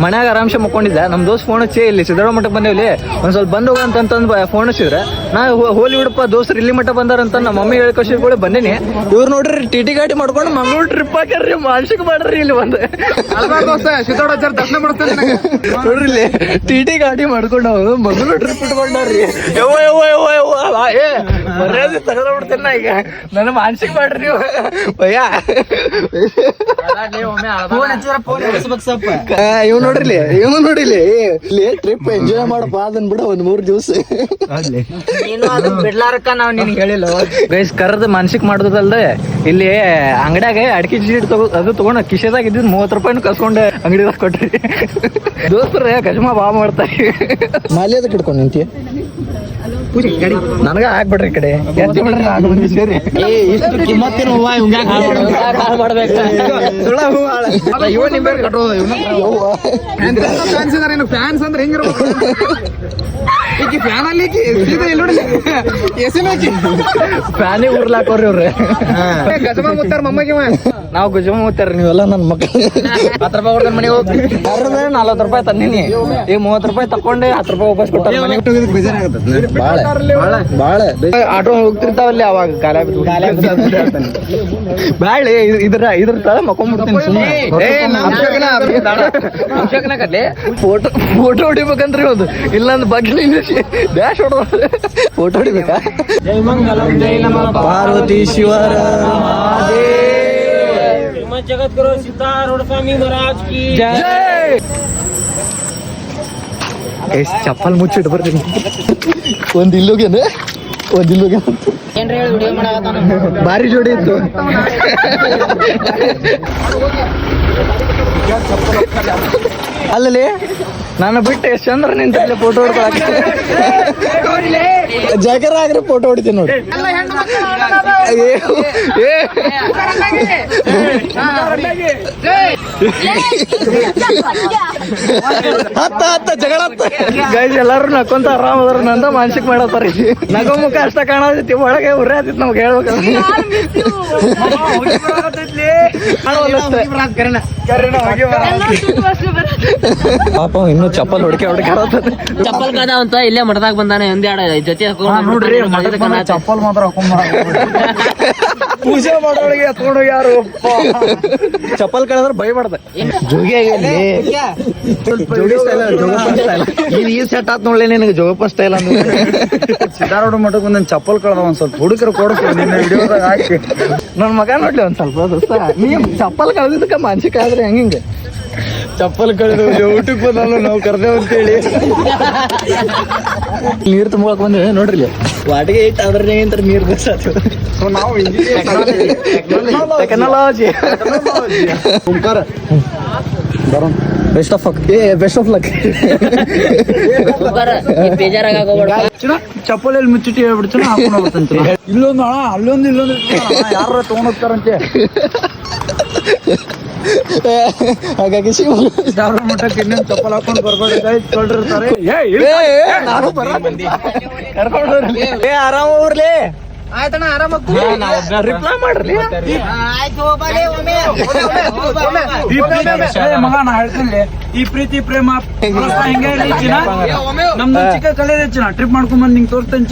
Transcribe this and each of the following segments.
ಮನ್ಯಾಗ ಆರಾಮ್ಸೆ ಮುಕ್ಕೊಂಡಿದ್ದೆ. ನಮ್ ದೋಸ್ತ್ ಫೋನ್ ಹಚ್ಚಿ ಇಲ್ಲಿ ಸಿದ್ದರಾಮ ಮಠಕ್ಕೆ ಬಂದೇವಿ, ಒಂದ್ ಸ್ವಲ್ಪ ಬಂದ್ ಹೋಗ ಅಂತಂದ್ ಫೋನ್ ಹಚ್ಚಿದ್ರೆ ನಾ ಹೋಲಿ ಬಿಡಪ್ಪ ದೋಸ್ತರು ಇಲ್ಲಿ ಮಠ ಬಂದಾರಂತ ನಮ್ಮ ಮಮ್ಮಿ ಹೇಳಿ ಕಳ್ಸಿಗಳು ಬಂದೇನಿ. ಇವ್ರು ನೋಡ್ರಿ ಟಿಟಿ ಗಾಡಿ ಮಾಡ್ಕೊಂಡು ಮಂಗಳೂರು ಟ್ರಿಪ್ ಹಾಕ್ಯಾರ್ರಿ, ಮಾನಸಿಕ ಮಾಡ್ರಿ ಇಲ್ಲಿ ಒಂದು ದರ್ಶನ ಮಾಡ್ತೇನೆ ನೋಡ್ರಿ ಇಲ್ಲಿ ಟಿಟಿ ಗಾಡಿ ಮಾಡ್ಕೊಂಡು ಅವ್ರು ಮಂಗಳೂರು ಟ್ರಿಪ್ ಇಟ್ಕೊಂಡ್ರಿ. ಏ ಮರ್ಯಾದೆ ತಗೊಂಡ್ಬಿಡ್ತೇನೆ ನಾ ಈಗ, ನನ್ನ ಮಾನಸಿಕ ಮಾಡ್ರಿ ನೀವು ಭಯ್ಯ. ಇವ್ ನೋಡ್ರಿ ಇವ್ ನೋಡಿಲಿ ಇಲ್ಲಿ ಟ್ರಿಪ್ ಎಂಜಾಯ್ ಮಾಡಪ್ಪ ಅದನ್ ಬಿಡ ಒಂದ್ 3 ದಿವಸ ಬಿಡ್ಲಾರಕ್ಕ ನಾವ್ ನಿನ್ಗೆ ಹೇಳಿಲ್ಲ. ಗೈಸ್ ಕರ್ದ ಮಾನಸಿಕ ಮಾಡೋದಲ್ದೆ ಇಲ್ಲಿ ಅಂಗಡ್ಯಾಗ ಅಡಿಕೆ ಚೀಟ್ ಅದು ತಗೊಂಡ ಕಿಶೆದಾಗ ಇದ್ದಿದ್ 30 ರೂಪಾಯಿನ ಕಸ್ಕೊಂಡೆ ಅಂಗಡಿದಾಗ ಕೊಟ್ರಿ. ದೋಸ್ತರ ಕಜ್ಮಾ ಬಾ ಮಾಡ್ತಾರೆ. ಮಾಲಿ ಅದಕ್ಕೆ ಹಿಡ್ಕೊಂಡು ನಿಂತಿ ನನಗ ಹಾಕ್ಬಿಡ್ರಿ ಈ ಕಡೆ ಎತ್ತಿ ಬಿಡ್ರಿ ಸೇರಿ. ಇಷ್ಟು ಕಿಮ್ಮತ್ತಿನ ಹೂವ ಮಾಡ್ಬೇಕು ಇವ ನಿಮ್ ಬೇರೆ ಕಟ್ಟೋದು ಫ್ಯಾನ್ಸ್ ಅಂದ್ರೆ ಹೆಂಗಿರ್ಬೇಕು ಈಕಿ ಫ್ಯಾನ್ ಅಲ್ಲಿ ಫ್ಯಾನಿ ಉರ್ಲಾಕೋರಿ ಇವ್ರಿ. ಗಜಮ ಮುತ್ತಾರ ಮಮ್ಮಗೆ ನಾವು ಗುಜಮ ಮುತ್ತಾರ ನೀವೆಲ್ಲ ನನ್ನ ಮಕ್ಕಳು. 10 ರೂಪಾಯಿ ಕೊಡ್ತಾನೆ ಮನೆಗೆ ಹೋಗಿ 40 ರೂಪಾಯಿ ತಂದಿನಿ, ಈಗ 30 ರೂಪಾಯಿ ತಕೊಂಡೆ 10 ರೂಪಾಯಿ ವಾಪಸ್ ಕೊಟ್ಟಾರ. ಬಾಳ ಆಟೋ ಹೋಗ್ತಿರ್ತಾವಲ್ಲಿ ಅವಾಗ ಬಾಳೆ ಇದ್ರ ತರ ಮಕ್ಕೊಂಡ್ಬಿಡ್ತೀನಿ ಸುಮ್ಮನೆ. ಫೋಟೋ ಹೊಡಿಬೇಕಂದ್ರಿ ಒಂದು ಇಲ್ಲೊಂದು ಬಗ್ಗೆ ಡ್ಯಾಶ್ ಹೊಡ ಫೋಟೋ ಹೊಡಿಬೇಕಾ. ಪಾರ್ವತಿ ಶಿವರ ಜಗದ್ಗುರು ಸಿದ್ಧಾರೂಢ ಸ್ವಾಮಿ ಮಹಾರಾಜ್ ಕಿ ಜೈ. ಚಪ್ಪಲ್ ಮುಚ್ಚಿಟ್ಟು ಬರ್ತೀನಿ. ಒಂದ್ ಇಲ್ಲೋಗೇನೆ ಭಾರಿ ಜೋಡಿ ಇತ್ತು. ಅಲ್ಲಲ್ಲಿ ನಾನು ಬಿಟ್ಟು ಎಷ್ಟು ಚಂದ್ರ ನಿಂತಲ್ಲಿ ಫೋಟೋ ಹೊಡ್ಕೊಳಕ್ಕೆ ಜಾಗರ ಆಗ್ರೆ ಫೋಟೋ ಹೊಡಿತೀನಿ ನೋಡಿ. ಹತ್ತ ಜಗಳ ಗೈಸ್ ಎಲ್ಲಾರು ನಕ್ಕೊಂತ ಆರಾಮ್ ಅದಾರ. ನಂದ ಮಾನಸಿಕ ಮಾಡತ್ತಾರ. ನಗೋ ಮುಖ ಅಷ್ಟ ಕಾಣತೈತಿ, ಒಳಗೆ ಉರ್ರೆ ಆತಿತ್ ನಮ್ಗೆ ಹೇಳ್ಬೇಕಲ್ಲ. ಪಾಪ ಇನ್ನು ಚಪ್ಪಲ್ ಹೊಡಿಕೆ ಚಪ್ಪಲ್ ಕದ ಅಂತ ಇಲ್ಲೇ ಮಠದಾಗ ಬಂದಾನೆ ಒಂದೆರಡು ಜೊತೆ ನೋಡ್ರಿ ಚಪ್ಪಲ್ ಮಾತ್ರ ಪೂಜೆ ಮಾಡೋಳಿಗೆ ಎತ್ಕೊಂಡು ಯಾರು ಚಪ್ಪಲ್ ಕಳೆದ್ರೆ ಭಯಪಡ್ದ. ಜೋಗಿ ಈ ಸೆಟ್ ಆತ್ ನೋಡ್ಲಿ ನಿನಗೆ ಜೋಗಪ್ಪ ಸ್ಟೈಲ್ ಅಂದ್ರೆ. ಸಿದ್ದಾರೂಢ ಮಠಕ್ಕೆ ಒಂದ್ ಚಪ್ಪಲ್ ಕಳೆದ ಒಂದ್ ಸ್ವಲ್ಪ ಹುಡುಗರು ಕೊಡ್ತೀವಿ ನಿನ್ನ ವಿಡಿಯೋದಾಗ ಹಾಕಿ. ನನ್ ಮಗ ನೋಡ್ಲಿ ಒಂದ್ ಸ್ವಲ್ಪ ದೋಸ್ತ, ನೀವ್ ಚಪ್ಪಲ್ ಕಳೆದಿದ್ದಕ್ಕ ಮಾನಸಿಕ ಆದ್ರೆ ಹೆಂಗೆ ಚಪ್ಪಲ್ ಕಳೆದು ಊಟಕ್ಕೆ ಬಂದ ನಾವು ಕರ್ದೇವ್ ಅಂತೇಳಿ ನೀರ್ ತುಂಬಕ್ ಬಂದೇವೆ ನೋಡ್ರಿ. ವಾಟಿಗೆ ಇಟ್ಟು ಅದ್ರನೇ ಅಂತ ನೀರ್ ಬಸ್ಸಾತು. Technology best of luck. ಚಪ್ಪಲ್ ಎಲ್ಲಿ ಮುಚ್ಚಿಟ್ಟು ಹೇಳ್ಬಿಡ್ತಾನ ಹಾಕೊಂಡು ಹೋಗ್ತಂತ. ಇಲ್ಲೊಂದು ಅಲ್ಲೊಂದು ಯಾರ ತಗೊಂಡ್ ಹೋಗ್ತಾರಂತೆ. ಹಾಗಾಗಿ ಸಿದ್ದಾರೂಢ ಮಠಕ್ಕೆ ಇನ್ನೊಂದು ಚಪ್ಪಲ್ ಹಾಕೊಂಡು ಬರ್ಬೇಡ್ತಾರೆ. ನಾನು ಕರ್ಕೊಂಡು ಆರಾಮ ಊರ್ಲಿ ಆಯ್ತಣ್ಣ ಆರಾಮ ರಿಪ್ಲೈ ಮಾಡ್ರಿ. ಮಗ ನಾ ಹೇಳ್ತೀನಿ, ಈ ಪ್ರೀತಿ ಪ್ರೇಮ ಹಿಂಗೆ ನಮ್ದು ಚಿಕ್ಕ ಕಲೆ ಹೆಚ್ಚಿನ ಟ್ರಿಪ್ ಮಾಡ್ಕೊಂಡ್ ಬಂದ್ ನಿಂಗೆ ತೋರಿಸ್ತೇನೆ.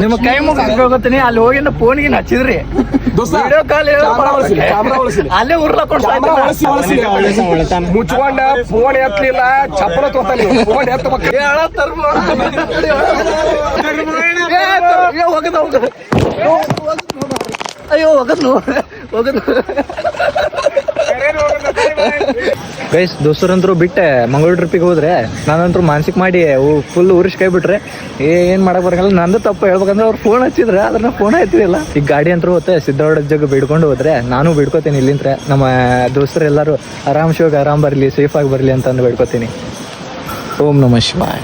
ನಿಮ್ಮ ಕೈ ಮುಗಿಸ್ ಹೋಗತ್ತೀನಿ. ಅಲ್ಲಿ ಹೋಗಿ ಫೋನ್ಗೆ ಹಚ್ಚಿದ್ರಿ ವಿಡಿಯೋ ಕಾಲ್ ಅಲ್ಲೇ ಉರ್ಲಾಕೊಂಡು ಮುಚ್ಕೊಂಡ ಫೋನ್ ಎತ್ತಲಿಲ್ಲ, ಚಪ್ಪಲ ತೋತಾನೆ ಫೋನ್ ಎತ್ತ ಅಯ್ಯೋ ಹೋಗದ್ನು ಗೈಸ್. ದೋಸ್ತರಂತರು ಬಿಟ್ಟೆ ಮಂಗಳೂರು ಟ್ರಿಪ್ಪಿಗೆ ಹೋದ್ರೆ ನಾನಂತರೂ ಮಾನಸಿಕ ಮಾಡಿ ಫುಲ್ ಊರಿಸ್ ಕೈ ಬಿಟ್ರೆ ಏನ್ ಮಾಡಕ್ ಬರಲ್ಲ. ನಂದು ತಪ್ಪು ಹೇಳ್ಬೇಕಂದ್ರೆ ಅವ್ರು ಫೋನ್ ಹಚ್ಚಿದ್ರೆ ಅದ್ರ ಫೋನ್ ಹತ್ತಿರಲ್ಲ. ಈಗ ಗಾಡಿ ಅಂತೂ ಹೋಗುತ್ತೆ ಸಿದ್ದಾರೂಢ ಜಗ ಬಿಡ್ಕೊಂಡು ಹೋದ್ರೆ ನಾನು ಬಿಡ್ಕೋತೀನಿ. ಇಲ್ಲಿಂದ್ರೆ ನಮ್ಮ ದೋಸ್ತರು ಎಲ್ಲರೂ ಆರಾಮ್ ಬರ್ಲಿ, ಸೇಫ್ ಆಗಿ ಬರ್ಲಿ ಅಂತ ಬೇಡ್ಕೋತೀನಿ. ಓಂ ನಮಃ ಶಿವಾಯ.